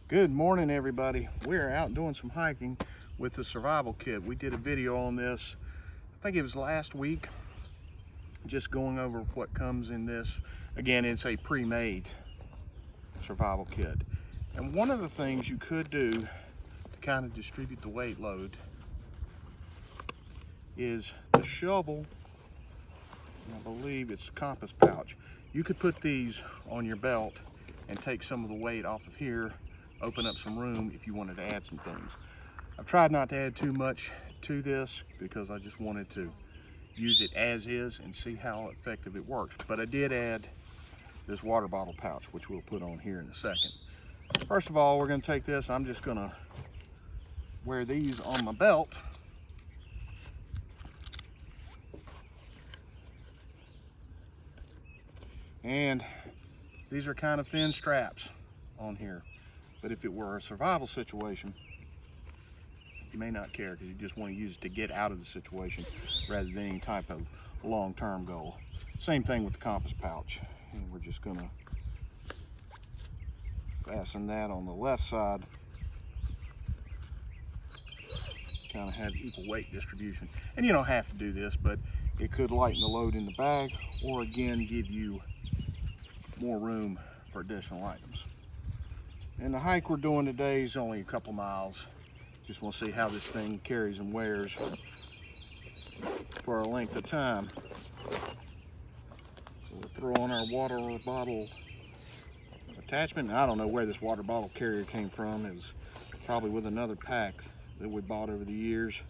Good morning, everybody. We're out doing some hiking with the survival kit. We did a video on this, I think it was last week, just going over what comes in this. Again, it's a pre-made survival kit. And one of the things you could do to kind of distribute the weight load is the shovel, and I believe it's a compass pouch. You could put these on your belt and take some of the weight off of here, open up some room if you wanted to add some things. I've tried not to add too much to this because I just wanted to use it as is and see how effective it works. But I did add this water bottle pouch, which we'll put on here in a second. First of all, we're going to take this. I'm just going to wear these on my belt. And these are kind of thin straps on here. But if it were a survival situation, you may not care because you just want to use it to get out of the situation rather than any type of long-term goal. Same thing with the compass pouch. And we're just going to fasten that on the left side. Kind of have equal weight distribution. And you don't have to do this, but it could lighten the load in the bag or again give you more room for additional items. And the hike we're doing today is only a couple miles. Just want to see how this thing carries and wears for a length of time. So we'll throw on our water bottle attachment. And I don't know where this water bottle carrier came from. It was probably with another pack that we bought over the years.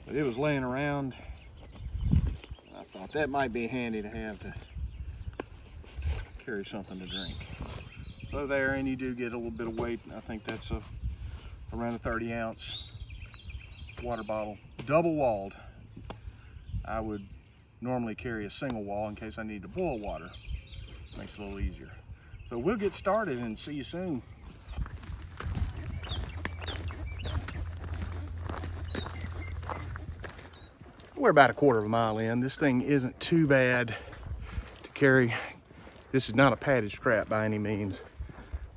But it was laying around. I thought that might be handy to have to carry something to drink. So there, and you do get a little bit of weight. I think that's around a 30-ounce water bottle, double walled. I would normally carry a single wall in case I need to boil water. Makes it a little easier. So we'll get started and see you soon. We're about a quarter of a mile in. This thing isn't too bad to carry. This is not a padded strap by any means.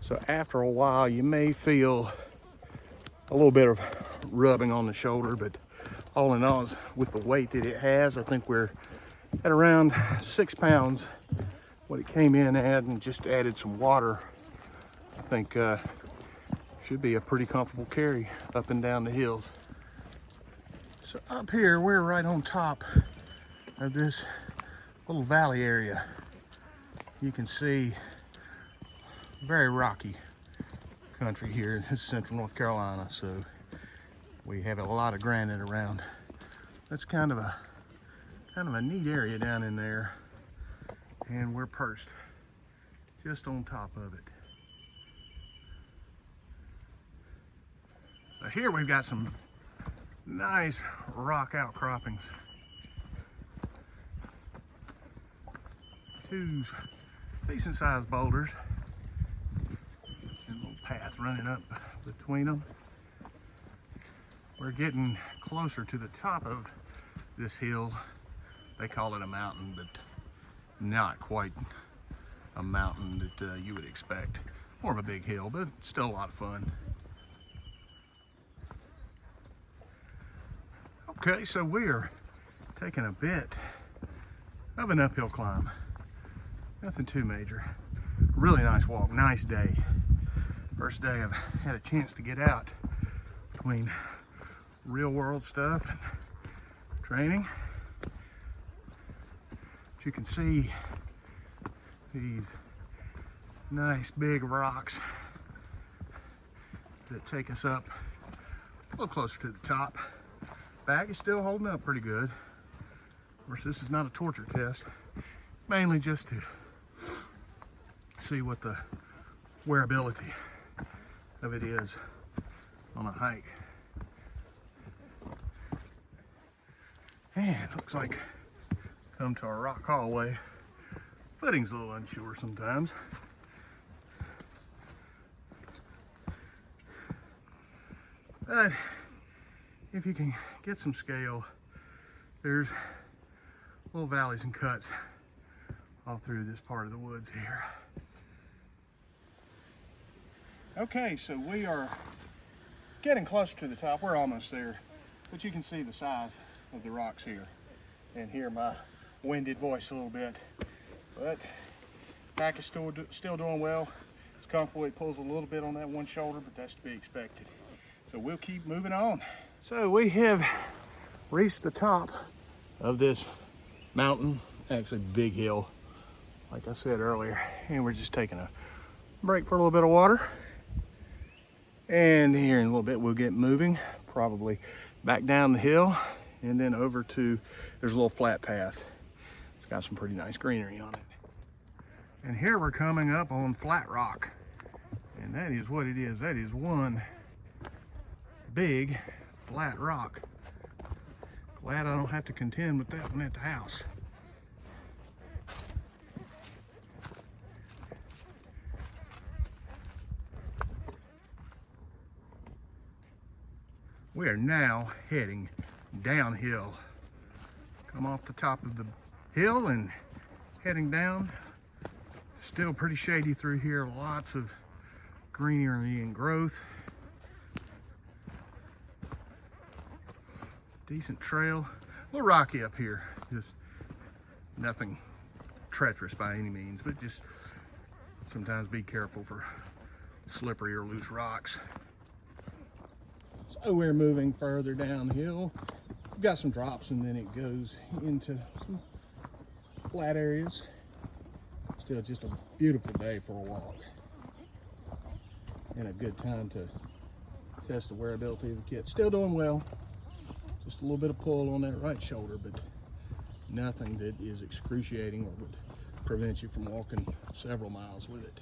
So after a while, you may feel a little bit of rubbing on the shoulder, but all in all, with the weight that it has, I think we're at around 6 pounds. What it came in at, and just added some water, I think should be a pretty comfortable carry up and down the hills. So up here, we're right on top of this little valley area. You can see very rocky country here in central North Carolina, so we have a lot of granite around. That's kind of a neat area down in there, and we're perched just on top of it. So here we've got some nice rock outcroppings. Two decent sized boulders. And a little path running up between them. We're getting closer to the top of this hill. They call it a mountain, but not quite a mountain that you would expect. More of a big hill, but still a lot of fun. Okay, so we are taking a bit of an uphill climb. Nothing too major. Really nice walk, nice day. First day I've had a chance to get out between real world stuff and training. But you can see these nice big rocks that take us up a little closer to the top. Bag is still holding up pretty good. Of course, this is not a torture test, mainly just to see what the wearability of it is on a hike. And looks like come to our rock hallway. Footing's a little unsure sometimes. But if you can get some scale, there's little valleys and cuts all through this part of the woods here. Okay, so we are getting closer to the top. We're almost there, but you can see the size of the rocks here and hear my winded voice a little bit. But pack is still doing well. It's comfortable. It pulls a little bit on that one shoulder, but that's to be expected. So we'll keep moving on. So we have reached the top of this mountain, actually big hill, like I said earlier, and we're just taking a break for a little bit of water. And here in a little bit we'll get moving, probably back down the hill and then over to, there's a little flat path. It's got some pretty nice greenery on it. And here we're coming up on flat rock, and that is what it is. That is one big flat rock. Glad I don't have to contend with that one at the house. We are now heading downhill. Come off the top of the hill and heading down. Still pretty shady through here, lots of greenery and growth. Decent trail, a little rocky up here, just nothing treacherous by any means, but just sometimes be careful for slippery or loose rocks. So we're moving further downhill. We've got some drops and then it goes into some flat areas. Still just a beautiful day for a walk and a good time to test the wearability of the kit. Still doing well. Just a little bit of pull on that right shoulder, but nothing that is excruciating or would prevent you from walking several miles with it.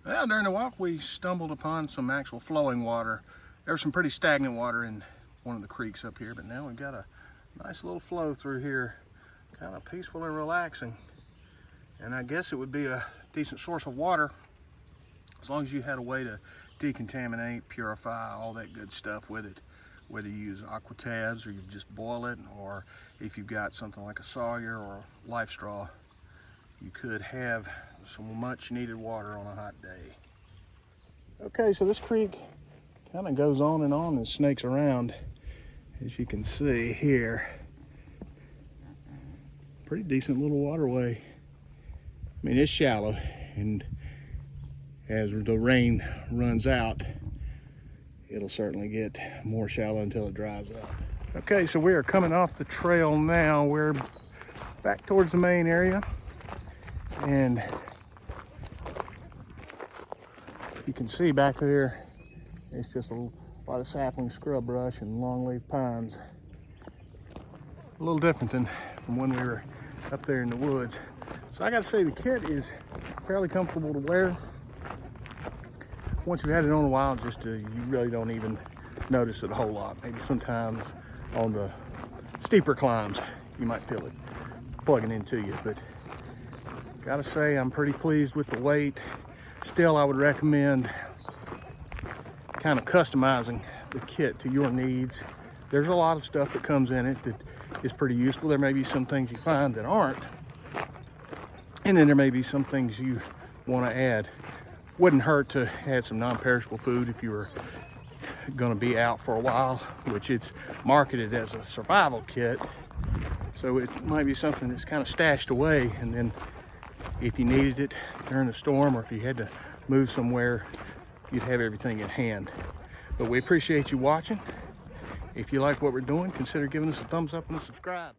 Well, during the walk we stumbled upon some actual flowing water. There was some pretty stagnant water in one of the creeks up here, but now we've got a nice little flow through here, kind of peaceful and relaxing. And I guess it would be a decent source of water as long as you had a way to decontaminate, purify, all that good stuff with it. Whether you use aqua tabs or you just boil it, or if you've got something like a Sawyer or a life straw, you could have some much needed water on a hot day. Okay, so this creek kind of goes on and snakes around, as you can see here. Pretty decent little waterway. I mean, it's shallow, and as the rain runs out, it'll certainly get more shallow until it dries up. Okay, so we are coming off the trail now. We're back towards the main area, and you can see back there, it's just a lot of sapling scrub brush and longleaf pines. A little different than from when we were up there in the woods. So I gotta say, the kit is fairly comfortable to wear. Once you've had it on a while, you really don't even notice it a whole lot. Maybe sometimes on the steeper climbs, you might feel it plugging into you, but gotta say, I'm pretty pleased with the weight. Still, I would recommend kind of customizing the kit to your needs. There's a lot of stuff that comes in it that is pretty useful. There may be some things you find that aren't, and then there may be some things you want to add. Wouldn't hurt to add some non-perishable food if you were going to be out for a while, which it's marketed as a survival kit, so it might be something that's kind of stashed away, and then if you needed it during a storm or if you had to move somewhere, you'd have everything in hand. But we appreciate you watching. If you like what we're doing, consider giving us a thumbs up and a subscribe.